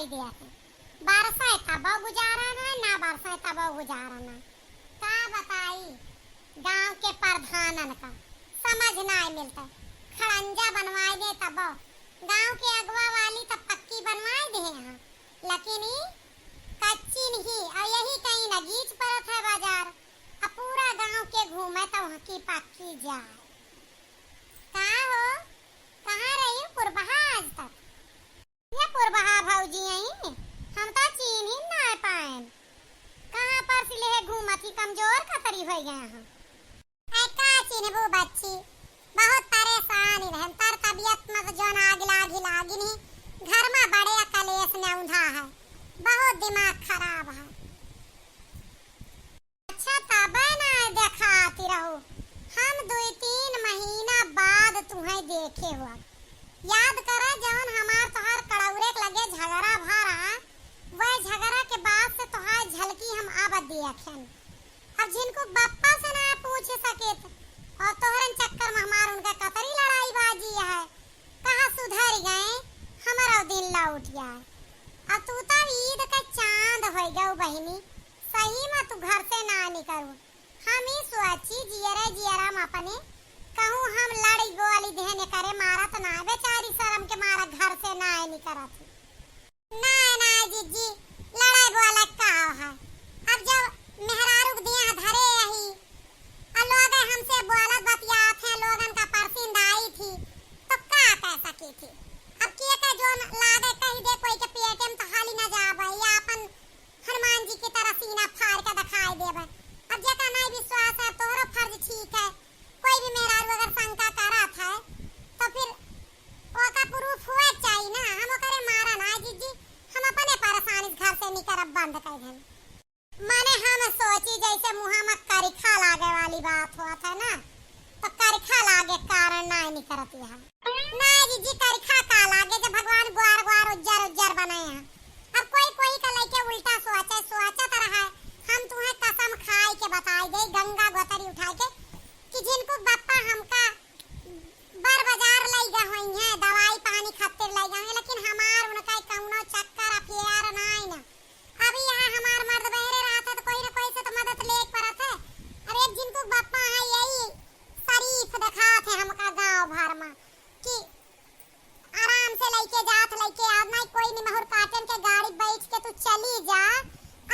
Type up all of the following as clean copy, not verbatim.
दिखाई दे थे। बरसा तब गुजारा ना, ना बरसा तब गुजारा ना। का बताई गांव के प्रधानन का समझ ना मिलता। खड़ंजा बनवाए दे तब गांव के अगवा वाली तब पक्की बनवाए दे हैं, लेकिन कच्ची नहीं। और यही कहीं नगीच परत है बाजार। अब पूरा गांव के घूमे तो वहाँ की पक्की जाए। का हो कहाँ रही पुरबहा आज तक? ये पुरबहा भौजी यही हम तो चीन ही ना पाए। कहाँ पर से ले घूमत ही कमजोर खतरी हो गए हैं। ऐ का चिन्हबू बच्ची, बहुत परेशान रहे तर तबियत मत जोन आग लागी नहीं। घर में बड़े कलेश ने उंधा है, बहुत दिमाग खराब है। अच्छा तब ना दिखाती रहो, हम 2-3 महीना बाद तुम्हें देखे हुआ। याद करा जवन हमार तोहार कड़ौरे लगे झगड़ा भरा, वह झगड़ा के बाद से तोहार झलकी हम अब देखें। अब जिनको बप्पा से ना पूछ सके और तोहरन चक्कर में हमार उनका कतरी लड़ाई बाजी है। कहाँ सुधर गए, हमारा दिन लौट गया। अब तू तो ईद का चांद हो गयो बहनी, सही में तू घर से ना निकलू। हम ही सोची जियरा हम अपने कहूँ हम लड़ी गोली देने करे मारा तो ना बेचारी शर्म के मारा घर से ना निकला थी। ना ना जीजी लड़ाई गोला का है। अब जब मेहरारू दिया धरे यही लोग हमसे बोलत बतियात हैं, लोगन का परसिंद आई थी तो का कह सकी थी। अब के का जो लागे कह दे कोई के पेट में तो हाली न जाबे या अपन हनुमान जी की तरह सीना फाड़ के दिखाई देबे। अब जेका नहीं विश्वास है तोहरो फर्ज ठीक है। कोई भी मेहरारू अगर शंका करत है तो फिर ओका प्रूफ होए चाहिए ना। हम ओकरे मारा ना जीजी, हम अपने परेशानी घर से निकलब बंद कर दें। माने हम सोची जैसे मुँह में करिखा लागे वाली बात हुआ था ना, तो करिखा लागे कारण ना निकलती है ना जीजी। करिखा का लागे जब भगवान ग्वार ग्वार उज्जर बनाए हैं। अब कोई का लेके उल्टा सोचा तरह है। हम तुम्हें कसम खाई के बताई दे गंगा गोतरी उठा के कि जिनको बप्पा हमका बर बाजार लाई गए हुई हैं, दवाई पानी खातिर लाई गए हैं, लेकिन हमार उनका कौनो चक्कर अफेयर नहीं ना। अभी यहाँ हमार मर्द बहरे रहा था तो कोई ना कोई से तो मदद ले परत है। अब एक जिनको बप्पा है यही शरीफ दिखा थे हमका गांव भर में कि आराम से लेके जात लेके आज नहीं कोई नहीं महर काटन के गाड़ी बैठ के तू चली जा।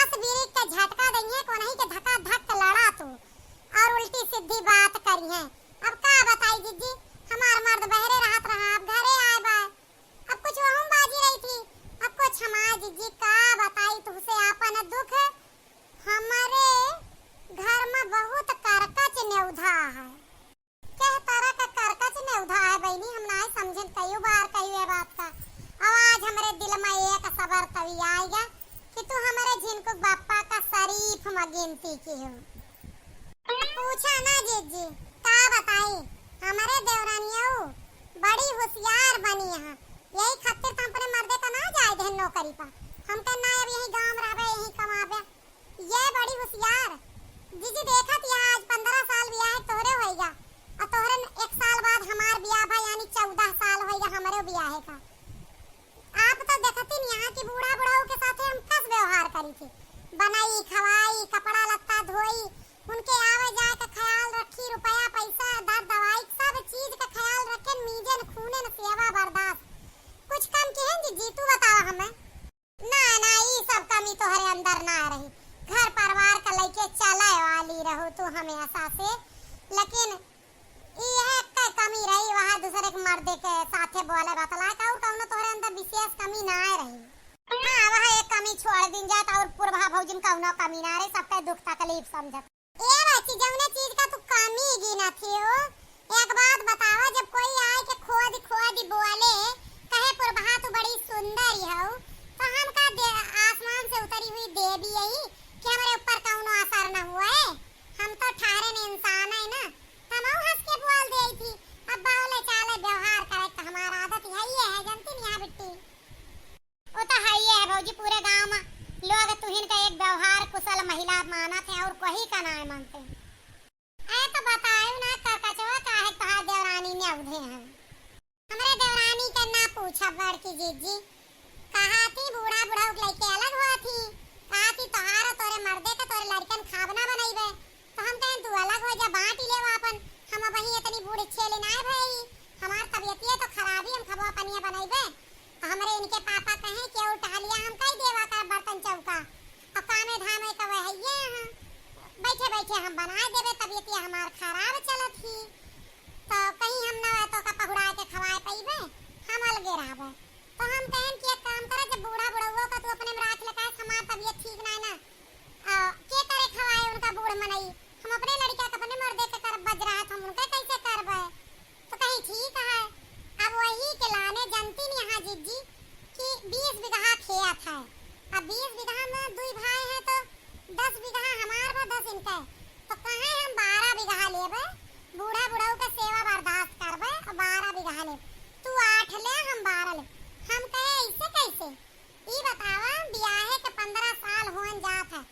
अस बीरी का झटका देंगे को नहीं के धक्का धक लड़ा तू और उल्टी सीधी बात करी है। अब का बताई जीजी हमार मर्द बहरे रहत रहा, अब घरे आए बा। अब कुछ वहम बाजी रही थी, अब कुछ हमार जीजी का बताई तुझसे आपन दुख। हमारे घर में बहुत करकच नेउधा है। कह तरह का करकच नेउधा है बहनी, हम नहीं समझन कई बार कही है बात का। आज हमारे दिल में एक सबर तभी आएगा कि तू हमारे जिनको बापा का शरीफ में गिनती की हो। पूछा ना जीजी का बताई हमारे देवरानियों बड़ी होशियार बनी है। यही खातिर तो अपने मर्दे का ना जाए दे नौकरी पर, हम तो ना अब यही गांव में रहबे यही कमाबे। ये बड़ी होशियार जीजी देखत या आज 15 साल ब्याह तोहरे होइगा और तोहरे 1 साल बाद हमार ब्याह भा यानी 14 साल होइगा हमारे ब्याह का। आप तो देखती नहीं यहाँ की बूढ़ा बुढ़ाओं के साथ हम कस व्यवहार करी थी, बनाई खवाई कपड़ा लत्ता धोई, उनके आवे जाए का ख्याल रखी, रुपया पैसा दर दवाई सब चीज का ख्याल रखे, मीजन खूने न सेवा बर्दाश्त। कुछ कम के हैं जीजी तू बतावा हमें। ना ना ये सब कमी तोहरे अंदर ना रही, घर परिवार का लेके चले वाली रहो तू हमेशा से। लेकिन ये का कमी रही वहाँ दूसरे के मर्दे के साथे बोले बतला का और कौनो तोहरे अंदर विशेष कमी ना रही। हाँ वहाँ एक कमी छोड़ दिन जात और पूर्वा भौजन कौनो कमी ना रही, सबका दुख तकलीफ समझत। ये बच्ची जौने चीज का तू कमी गिना थी हो, एक बात बतावा जब कोई आए के खोद बोले कहे पूर्वा तू बड़ी सुंदर हो तो हम का आसमान से उतरी हुई देवी यही कि हमारे ऊपर कौनो असर न हुआ है। हम तो ठारे ने इंसान है ना, हम हंस के बोल दे थी। अब बावले चाले व्यवहार करे तो हमारा आदत यही है जानती नहीं बिट्टी। वो तो है ही है भौजी, पूरे गांव में लोग तुहिन का एक व्यवहार कुशल महिला मानत है और कोई का ना मानते। ऐ तो बताओ ना करकचवा काहे तोहार देवरानी ने उधे हैं। हमरे देवरानी के ना पूछा बड़ की जीजी कहा थी बूढ़ा बूढ़ा लइके अलग हुआ थी, कहा थी तोहार तोरे मर्दे का तोरे लड़कन खाबना बनाइबे, तो हम कहें तू अलग हो जा, बांट ही लेवा अपन, हम वही इतनी बूढ़ी छेले ना भाई, हमार तबियतिये तो खराबी, हम खबवा पनिया बनाइबे। हमरे इनके पापा कहें कि उठा लिया हम कई देवा कर बर्तन चौका और कामे धामे का वही है, बैठे बैठे हम बना देवे, तबियतिया हमार खराब चलत ही, तो कहीं हम ना तो का पहुड़ा के खवाए पइबे, हम अलगे रहबे। तो हम कहें कि एक काम करे, जब बूढ़ा बुढ़वा का तू अपने में राख ले, हमार तबियत ठीक ना है ना, के करे खवाए उनका बूढ़ मनई, हम अपने लड़का का अपने मर्दे के कर बज रहा, हम उनका कैसे करबे। तो कहीं ठीक है, अब वही के लाने जनती नहीं यहाँ जीजी कि 20 बीघा खेत है, अब 20 बीघा में दुई भाई है तो 10 बीघा हमार बा 10 इनका, तो कहे हम 12 बीघा लेबे, बूढ़ा बुढ़ऊ के सेवा बर्दाश्त करबे और 12 बीघा ले, तू 8 ले हम 12 ले। हम कहे ऐसे कैसे, ई बतावा बियाहे के 15 साल होन जात है,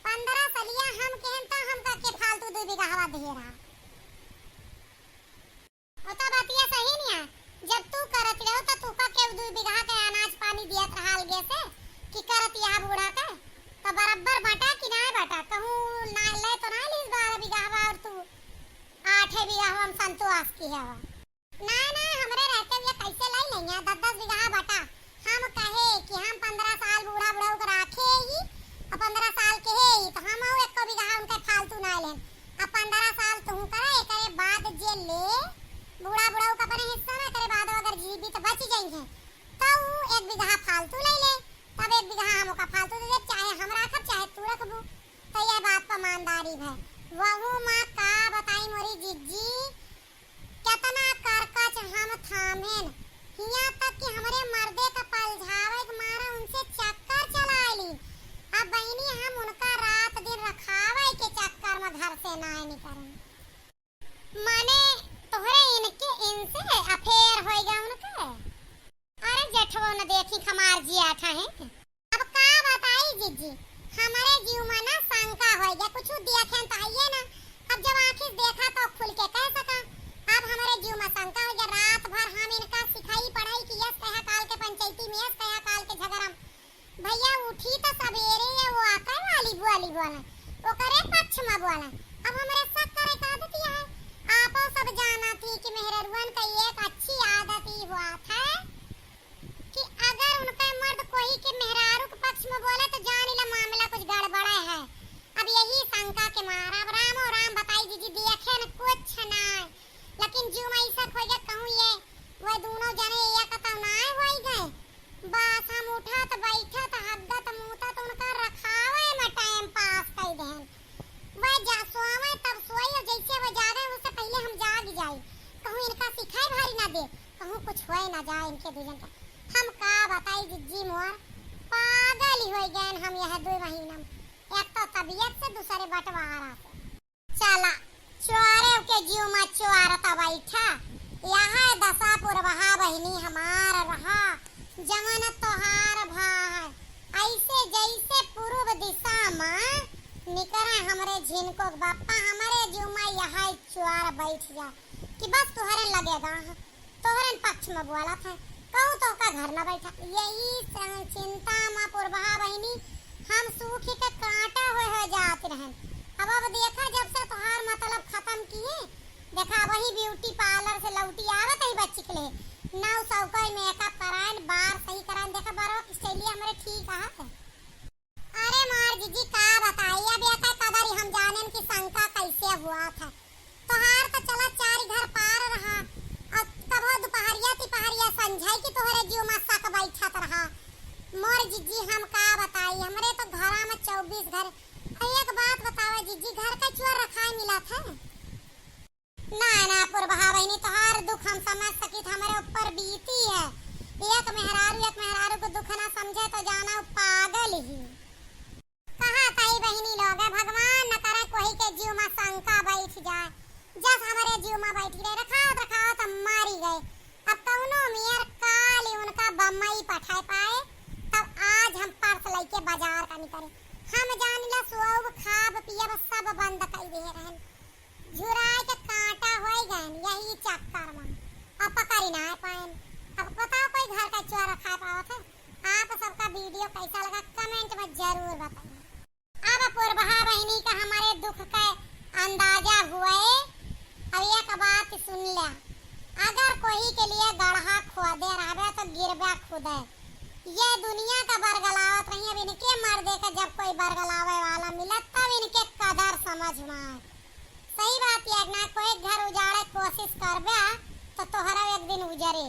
15 सालिया हम कहन तो हम का के फालतू 2 बीघा हवा दे रहा, और तो बातिया सही नहीं है, जब तू करत रहो तो तू का के 2 बीघा के अनाज पानी दियत रहल गे से कि करत यह बूढ़ा के, तो बराबर बटा कि ना बटा, कहूं ना ले तो ना लीस 12 बीघा और तू 8 बीघा हम संतोष की है, ना ना हमरे रहते हुए कैसे लाई लेंगे 10-10 बीघा बटा, हम कहे कि हम 15 साल बूढ़ा बुढ़ऊ को राखे ही और 15 साल के है ही, तो हम 1 बीघा उनके फालतू ना लें, अब 15 साल तू करे करे बाद जे ले बूढ़ा बुढ़ऊ का अपने हिस्सा ना करे बाद अगर जीबी तो बच जाएंगे, तो 1 बीघा फालतू ले ले, तब 1 बीघा हम का फालतू दे दे, चाहे हम रखब चाहे तू रखबू, तो यह बात पर ईमानदारी है। वहू माँ का बताई मोरी जीजी कितना करकच हम थामेन, हिया तक कि हमरे मर्दे का पलझावे के मारा उनसे चक्कर चलाली, अब बहनी हम उनका रात दिन रखावे के चक्कर में घर से ना निकलें, माने तोहरे इनके इनसे अफेयर हो गया उनके, अरे जेठो न देखी खमार जी आठा है, अब का बताई जीजी हमारे जीव में ना शंका हो गया, कुछ देखें तो आइए ना, अब जब आखिर देखा तो खुल के कह सका, अब हमारे जीव में शंका हो गया, रात भर हम इनका सिखाई पढ़ाई की, यस कहा काल के पंचायती में, यस कहा काल के झगड़ा भैया उठी तो सवेरे ये वो आकर वाली बोला वो करे पक्ष में बोला, अब हमारे शक करे का आदत है, आपो सब जाना थी कि मेहररुअन का एक अच्छी आदत ही हुआ था कि अगर उनका मर्द कोई के मेहरारू के पक्ष में बोले तो जान ला मामला कुछ गड़बड़ा है, अब यही शंका के मारा अब रामो राम बताई दीदी देखे न कुछ ना, लेकिन जो मैं ऐसा खोजा कहूँ ये वो दोनों जने ये कतौ ना होई गए, बस हम उठा तो बैठा तो हद्दा तो मुता तो उनका रखावे में टाइम पास कर देन, वह जा सोवे तब सोई और जैसे वो जागे उससे पहले हम जाग जाए, कहूँ इनका सिखाई भारी ना दे, कहूँ कुछ होए ना जाए इनके दूजन का, हम का बताई जिज्जी मोर पागल ही हो गए हम यह 2 महीना में, एक तो तबीयत से दूसरे बंटवारा से, चला चुआरे के जीव में चुआरता बैठा, यह दशा पुरवहा बहनी हमार रहा, जमन तोहार भाई, ऐसे जैसे पूर्व दिशा में निकले हमरे झिनको बापा हमारे जीव में यह चुआर बैठ जा, कि बस तुहरे लगेगा, तोहरे पक्ष में बोला था, कहूँ तो का घर न बैठा, यही चिंता में पुरवहा बहनी हम सूखी के कांटा हो जाते रहे, अब देखा जब से तोहार मतलब खत्म किए, देखा वही ब्यूटी पार्लर से लौटी आवत ही बच्ची के लिए 900 का मेकअप कराएं, बार सही कराएं, देखा बारो स्टाइली हमारे ठीक है, अरे मार जीजी का बताइए अब ये का कदर हम जाने की शंका कैसे हुआ था, तोहार तो चला 4 घर पार रहा, और तब दोपहरिया संझाई की तोहरे जीव में शक बैठत रहा, मोर जीजी हम का बताई हमरे तो घरा में 24 घर, एक बात बतावे जीजी घर का चोर रखा मिला था, ना ना पुरबहा बहनी तोहार दुख हम समझ सकी हमारे ऊपर बीती है, एक मेहरारू को दुख ना समझे तो जाना पागल ही, कहा ताई बहनी लोग है भगवान न करे कोई के जीव में शंका बैठ जाए, जब हमारे जीव में बैठ गए रखाओ तो मारी गए, अब कौनो मेयर काली उनका बम्मई पठाए पाए, तब आज हम पर्स लेके बाजार का निकले, हम जानिला सुअब खाब पियब सब बंद कर दे रहन, झुराए के कांटा हो गए यही चक्कर में, अब पकड़ी ना पाए, अब बताओ कोई घर का चोर खा पाओ थे, आप वीडियो कैसा लगा कमेंट में जरूर बताइए। अब पुरबहा बहनी का हमारे दुख का अंदाजा हुआ है। अब एक बात सुन लिया, अगर कोई के लिए गढ़ा खोदे रहे तो गिरबा खुदे। ये दुनिया का बरगलावत नहीं, अब इनके मर्दे का जब कोई बरगलावे वाला मिला तब इनके कदर समझ में आए। सही बात है ना, कोई घर उजाड़े कोशिश करबे तो तोहरा एक दिन उजरे।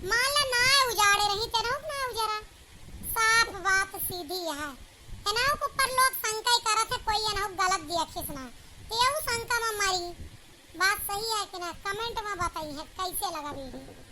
मान ला ना उजाड़े रही तेरा ना उजरा, साफ बात सीधी है ना। ऊपर लोग शंका करत है कोई ना गलत देखिस ना, तो ये शंका में मरी। बात सही है कि ना, कमेंट में बताइए कैसे लगा वीडियो।